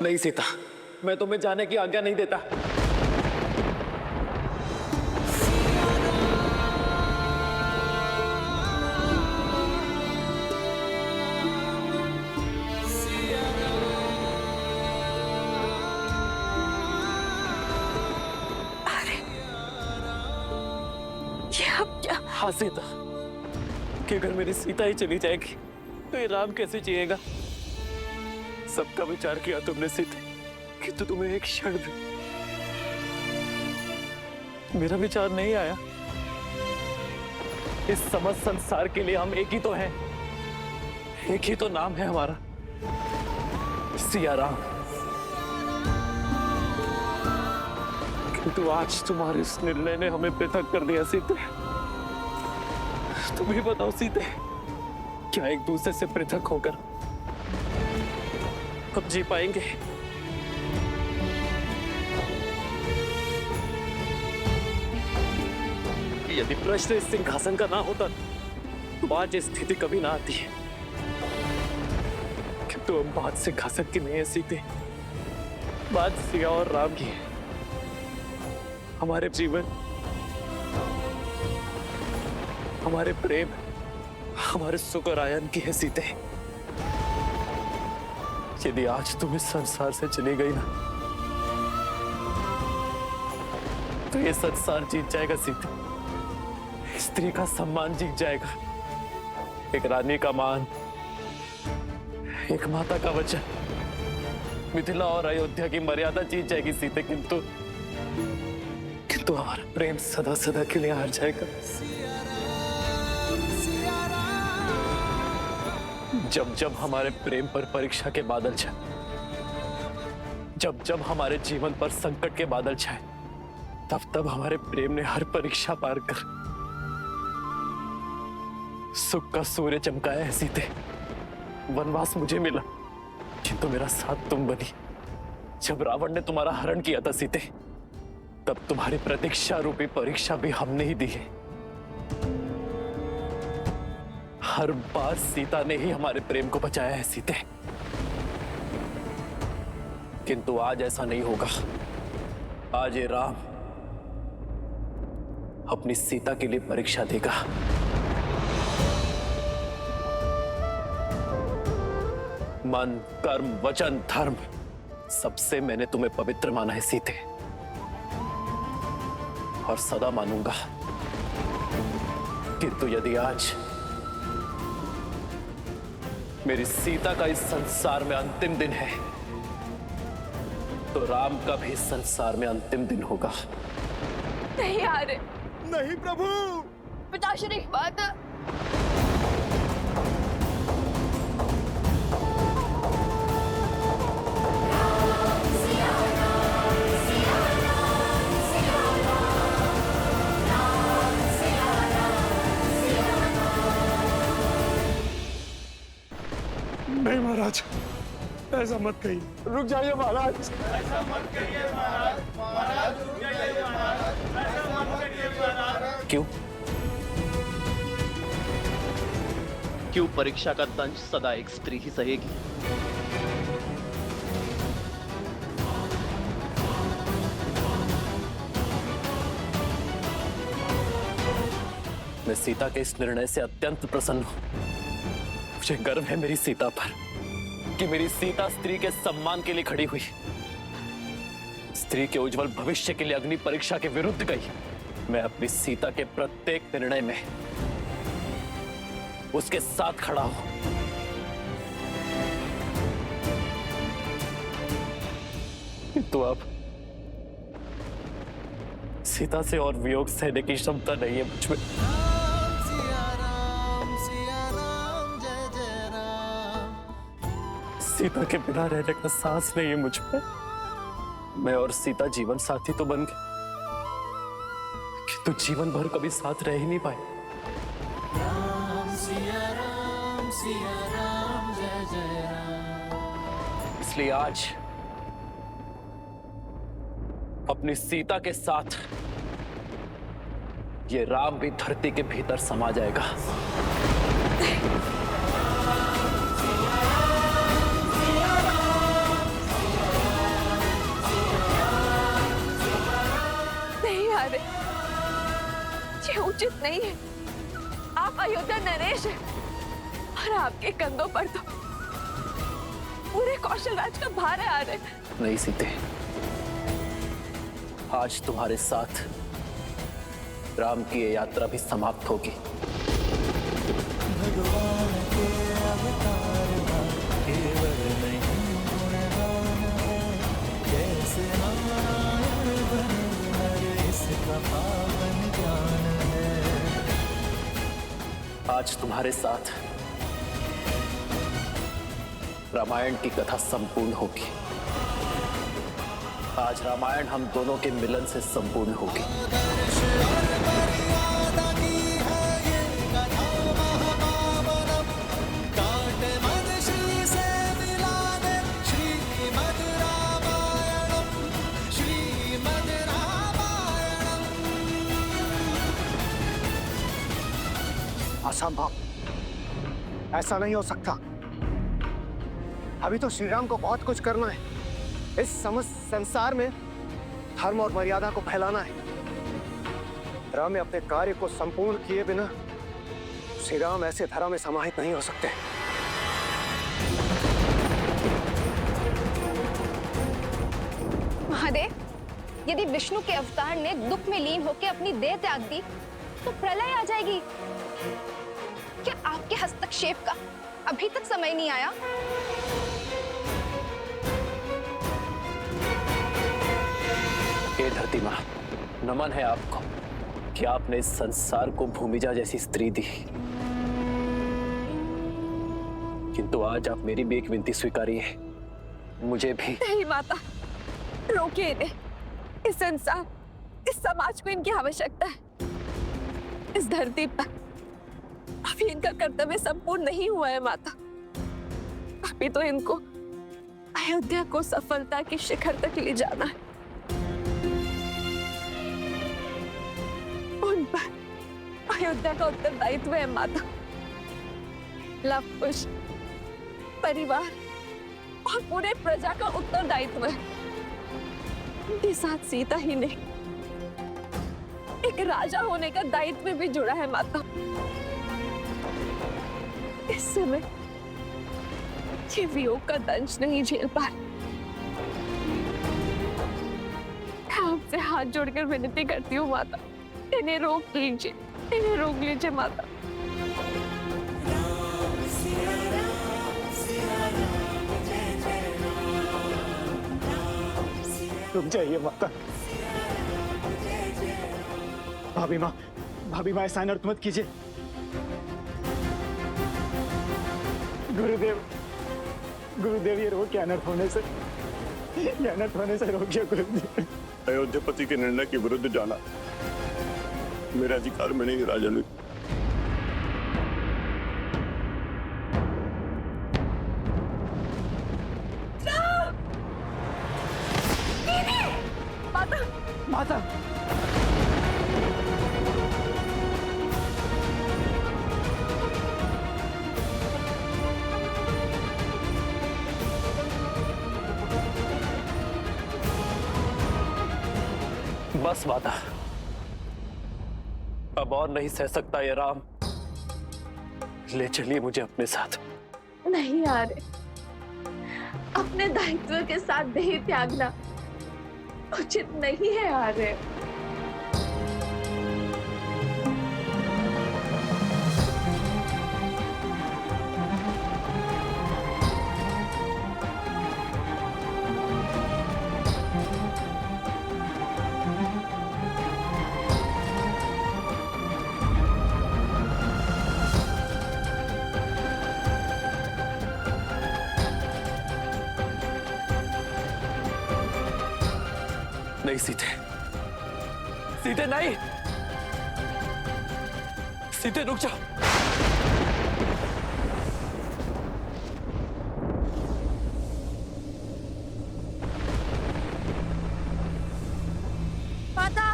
नहीं सीता, मैं तुम्हें जाने की आज्ञा नहीं देता। हाँ सीता, कि अगर मेरी सीता ही चली जाएगी तो ये राम कैसे जिएगा? सबका विचार किया तुमने सीते, कि तुम्हें एक क्षण भी मेरा विचार नहीं आया। इस समस्त संसार के लिए हम एक ही तो हैं, एक ही तो नाम है हमारा, सिया राम। किंतु आज तुम्हारे इस निर्णय ने हमें पृथक कर दिया सीते। तुम ही बताओ सीते, क्या एक दूसरे से पृथक होकर अब जी पाएंगे? यदि प्रश्न इस सिंहासन का ना होता तो आज ये स्थिति कभी ना आती है। किंतु अब बात सिंहासन की नहीं है सीते, बात सिया और राम की है। हमारे जीवन, हमारे प्रेम, हमारे सुख और आयन की है सीते। यदि आज तुम इस संसार से चली गई ना तो ये संसार जीत जाएगा सीते, स्त्री का सम्मान जीत जाएगा, एक रानी का मान, एक माता का वचन, मिथिला और अयोध्या की मर्यादा जीत जाएगी सीते। किंतु हमारा प्रेम सदा सदा के लिए हार जाएगा। जब जब हमारे प्रेम पर परीक्षा के बादल छाए, जब जब हमारे जीवन पर संकट के बादल छाए, तब तब हमारे प्रेम ने हर परीक्षा पार कर सुख का सूर्य चमकाया है सीते। वनवास मुझे मिला, किंतु मेरा साथ तुम बनी। जब रावण ने तुम्हारा हरण किया था सीते, तब तुम्हारी प्रतीक्षा रूपी परीक्षा भी हमने ही दी है। हर बार सीता ने ही हमारे प्रेम को बचाया है सीते। किंतु आज ऐसा नहीं होगा। आज ये राम अपनी सीता के लिए परीक्षा देगा। मन, कर्म, वचन, धर्म, सबसे मैंने तुम्हें पवित्र माना है सीते, और सदा मानूंगा। किंतु यदि आज मेरी सीता का इस संसार में अंतिम दिन है, तो राम का भी इस संसार में अंतिम दिन होगा। नहीं यार, नहीं प्रभु, पिताश्री बात। नहीं महाराज, ऐसा मत कहिए। रुक जाइए महाराज। ऐसा मत करिए महाराज। महाराज रुक जाइए महाराज। ऐसा मत करिए महाराज। क्यों? क्यों परीक्षा का दंश सदा एक स्त्री ही सहेगी? मैं सीता के इस निर्णय से अत्यंत प्रसन्न हूं। मुझे गर्व है मेरी सीता पर कि मेरी सीता स्त्री के सम्मान के लिए खड़ी हुई, स्त्री के उज्जवल भविष्य के लिए अग्नि परीक्षा के विरुद्ध गई। मैं अपनी सीता के प्रत्येक निर्णय में उसके साथ खड़ा हूं। तो अब सीता से और वियोग सहने की क्षमता नहीं है मुझ में। सीता के बिना रहने का सांस नहीं है मुझ पे। मैं और सीता जीवन साथी तो बन गए, किंतु जीवन भर कभी साथ रह ही नहीं पाए। सिया राम जय जय राम। इसलिए आज अपनी सीता के साथ ये राम भी धरती के भीतर समा जाएगा। उचित नहीं है। आप अयोध्या नरेश हैं और आपके कंधों पर तो पूरे कौशल राज का भार है आर्य। नहीं सीते, आज तुम्हारे साथ राम की ये यात्रा भी समाप्त होगी। भगवान के अवतार केवल नहीं गुणगान है, जैसे नारायण बने नर इसका पावन ज्ञान है। आज तुम्हारे साथ रामायण की कथा संपूर्ण होगी। आज रामायण हम दोनों के मिलन से संपूर्ण होगी। असंभव, ऐसा नहीं हो सकता। अभी तो श्री राम को बहुत कुछ करना है। इस समस्त संसार में धर्म और मर्यादा को फैलाना है। राम में अपने कार्य को संपूर्ण किए बिना श्री राम ऐसे धरा में समाहित नहीं हो सकते। महादेव, यदि विष्णु के अवतार ने दुख में लीन होकर अपनी देह त्याग दी तो प्रलय आ जाएगी। क्या आपके हस्तक्षेप का अभी तक समय नहीं आया? हे धरती मां, नमन है आपको कि आपने इस संसार को भूमिजा जैसी स्त्री दी। किंतु आज आप मेरी भी एक विनती स्वीकारिए, मुझे भी। नहीं माता, रोकिए इन्हें। इस संसार, इस समाज को इनकी आवश्यकता है। इस धरती पर अभी इनका कर्तव्य संपूर्ण नहीं हुआ है माता। अभी तो इनको अयोध्या को सफलता के शिखर तक ले जाना है। उन पर अयोध्या का उत्तरदायित्व है माता। लव कुश, परिवार और पूरे प्रजा का उत्तरदायित्व है। उनके साथ सीता ही नहीं, एक राजा होने का दायित्व भी जुड़ा है माता। इस समय ये वियोग का दंश नहीं झेल पा रहे। मैं आपसे हाथ जोड़कर विनती करती हूँ माता, इन्हें रोक लीजिए, इन्हें रोक लीजिए माता। रुक जाइए माता। भाभी माँ ऐसा अनर्थ मत कीजिए। गुरुदेव ये रोक, अनर्थ होने से रोकिए गुरुदेव। अयोध्यापति के निर्णय के विरुद्ध जाना मेरा अधिकार में नहीं, राजन। माता बस माता, अब और नहीं सह सकता ये राम। ले चलिए मुझे अपने साथ। नहीं आर्य, अपने दायित्व के साथ देह त्यागना उचित नहीं है आर्य। नहीं सीते, सीते नहीं, सीते रुक जाओ। माता,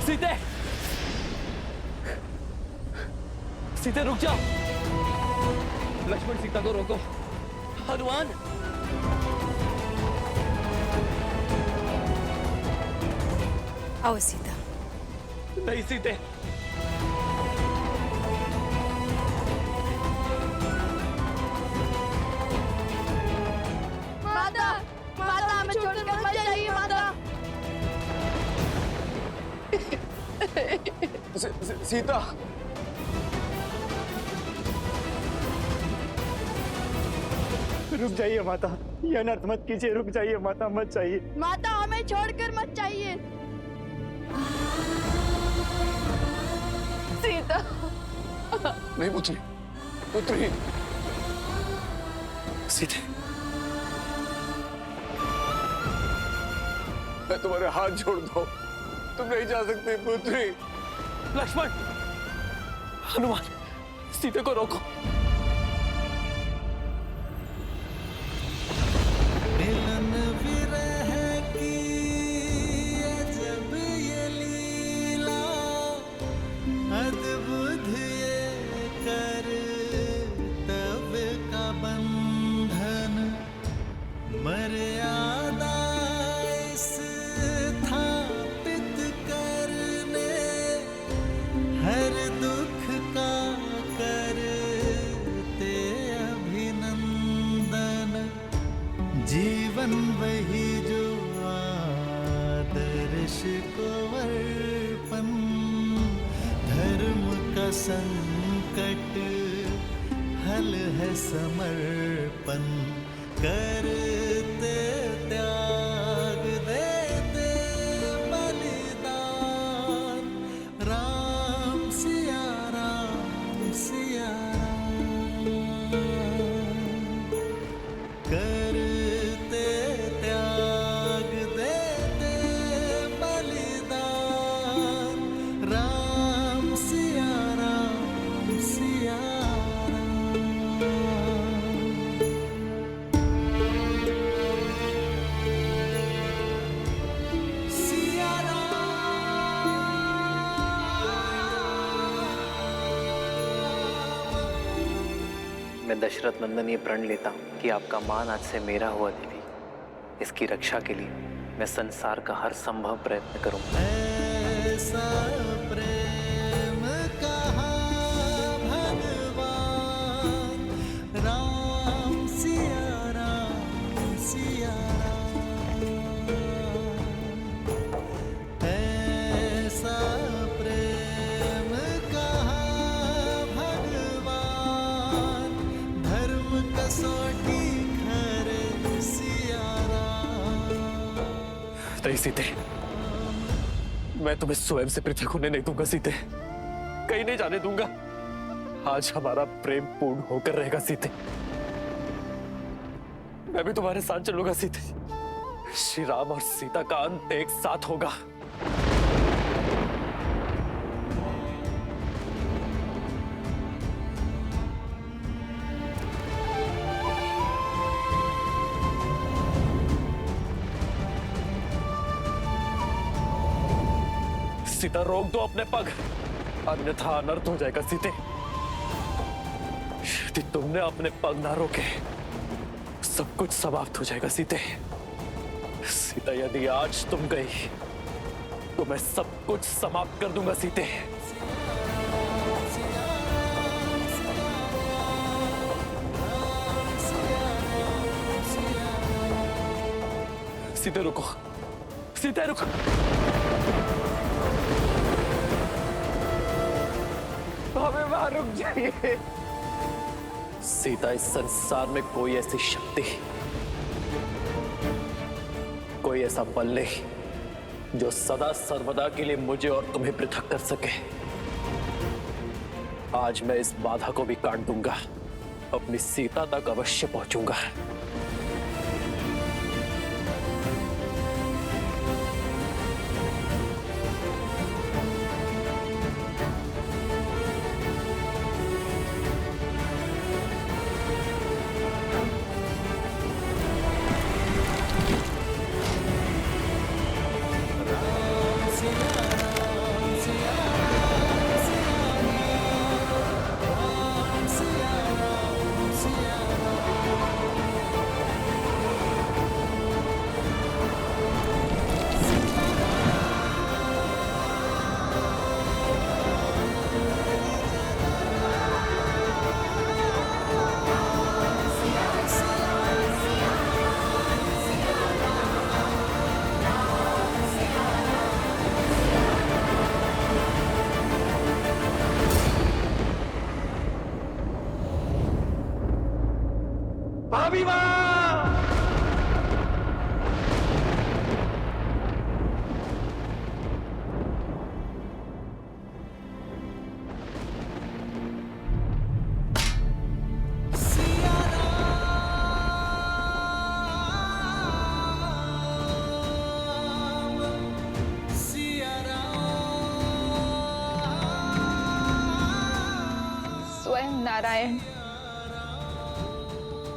सीते, सीते रुक जाओ। लक्ष्मण सीता को रोको। हनुमान, आओ सीता। नहीं सीते। माता, माता हमें छोड़कर मत जाइए माता। सीता, रुक जाइए माता, ये अनर्थ मत कीजिए, रुक जाइए माता, मत जाइए। माता हमें छोड़कर मत जाइए। सीता, नहीं पुत्री, पुत्री। सीते, मैं तुम्हारे हाथ जोड़ दो, तुम नहीं जा सकते पुत्री। लक्ष्मण, हनुमान, सीते को रोको। मिलन विरह की अजब ये लीला, अद्भुत ये कर्तव्य का बंधन, मर्यादा स्थापित करने, हर दुख का करते अभिनंदन, जीवन वही जो आदर्श को अर्पण, धर्म का संकट हल है समर्पण, करते त्याग देते बलिदान, राम सिया राम सिया राम, करते त्याग देते बलिदान, राम सिया राम सिया राम। सिया राम। मैं दशरथ नंदन ये प्रण लेता हूँ कि आपका मान आज से मेरा हुआ देवी। इसकी रक्षा के लिए मैं संसार का हर संभव प्रयत्न करूंगा। ऐसा प्रेम कहा भगवान, राम सिया राम सिया राम, ऐसा प्रेम कहा भगवान, धर्म कसौटी खरे सिया राम। नहीं सीते, मैं तुम्हें स्वयं से पृथक होने नहीं दूंगा सीते, कहीं नहीं जाने दूंगा। आज हमारा प्रेम पूर्ण होकर रहेगा सीते। मैं भी तुम्हारे साथ चलूंगा सीते। श्री राम और सीता का अंत एक साथ होगा। सीता, रोक दो अपने पग, अन्यथा अनर्थ हो जाएगा सीते। यदि तुमने अपने पग ना रोके, सब कुछ समाप्त हो जाएगा सीते। सीता, यदि आज तुम गई तो मैं सब कुछ समाप्त कर दूंगा सीते। सीते रुको, सीते रुको। हमें वहां रुक जाइए। सीता, इस संसार में कोई ऐसी शक्ति, कोई ऐसा बल नहीं जो सदा सर्वदा के लिए मुझे और तुम्हें पृथक कर सके। आज मैं इस बाधा को भी काट दूंगा, अपनी सीता तक अवश्य पहुंचूंगा। भाभी माँ। स्वयं नारायण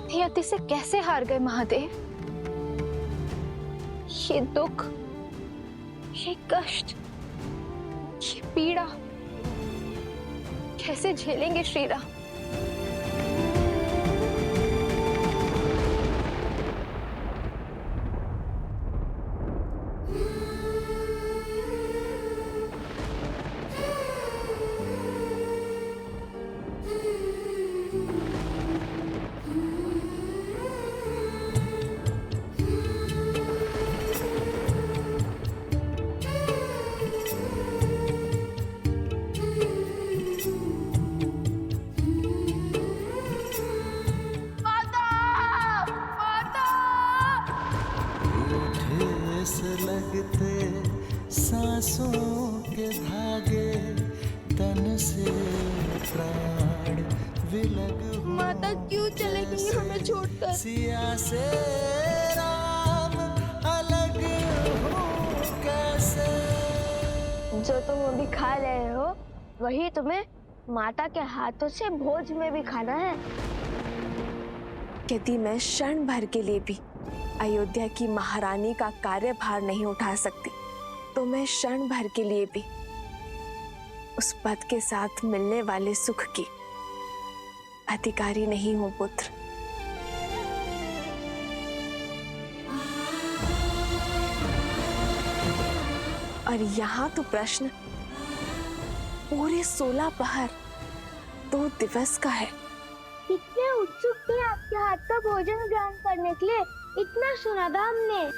नियति से कैसे हार गए महादेव? ये दुख, ये कष्ट, ये पीड़ा कैसे झेलेंगे श्रीराम? लगते सांसों के धागे तन से प्राण विलग माता क्यों चले गई हमें छोड़कर? सिया से राम अलग हो कैसे? जो तुम अभी खा रहे हो वही तुम्हें माता के हाथों से भोज में भी खाना है। यदि मैं क्षण भर के लिए भी अयोध्या की महारानी का कार्यभार नहीं उठा सकती तो मैं क्षण भर के लिए भी उस पद के साथ मिलने वाले सुख की अधिकारी नहीं हूं पुत्र। और यहाँ तो प्रश्न पूरे 16 पहर 2 दिवस का है। कितने उत्सुक थे आपके हाथ का भोजन ग्रहण करने के लिए, इतना सुना था हमने।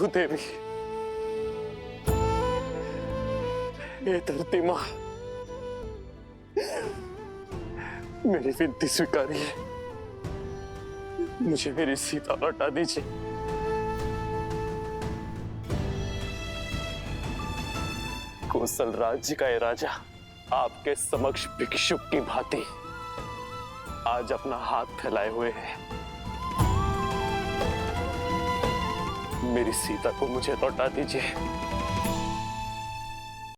देवी, ये धरती माँ, मेरी विनती स्वीकारिए, मुझे मेरी सीता लौटा दीजिए। कौशल राज्य का ये राजा आपके समक्ष भिक्षुक की भांति आज अपना हाथ फैलाए हुए है। मेरी सीता को मुझे लौटा दीजिए।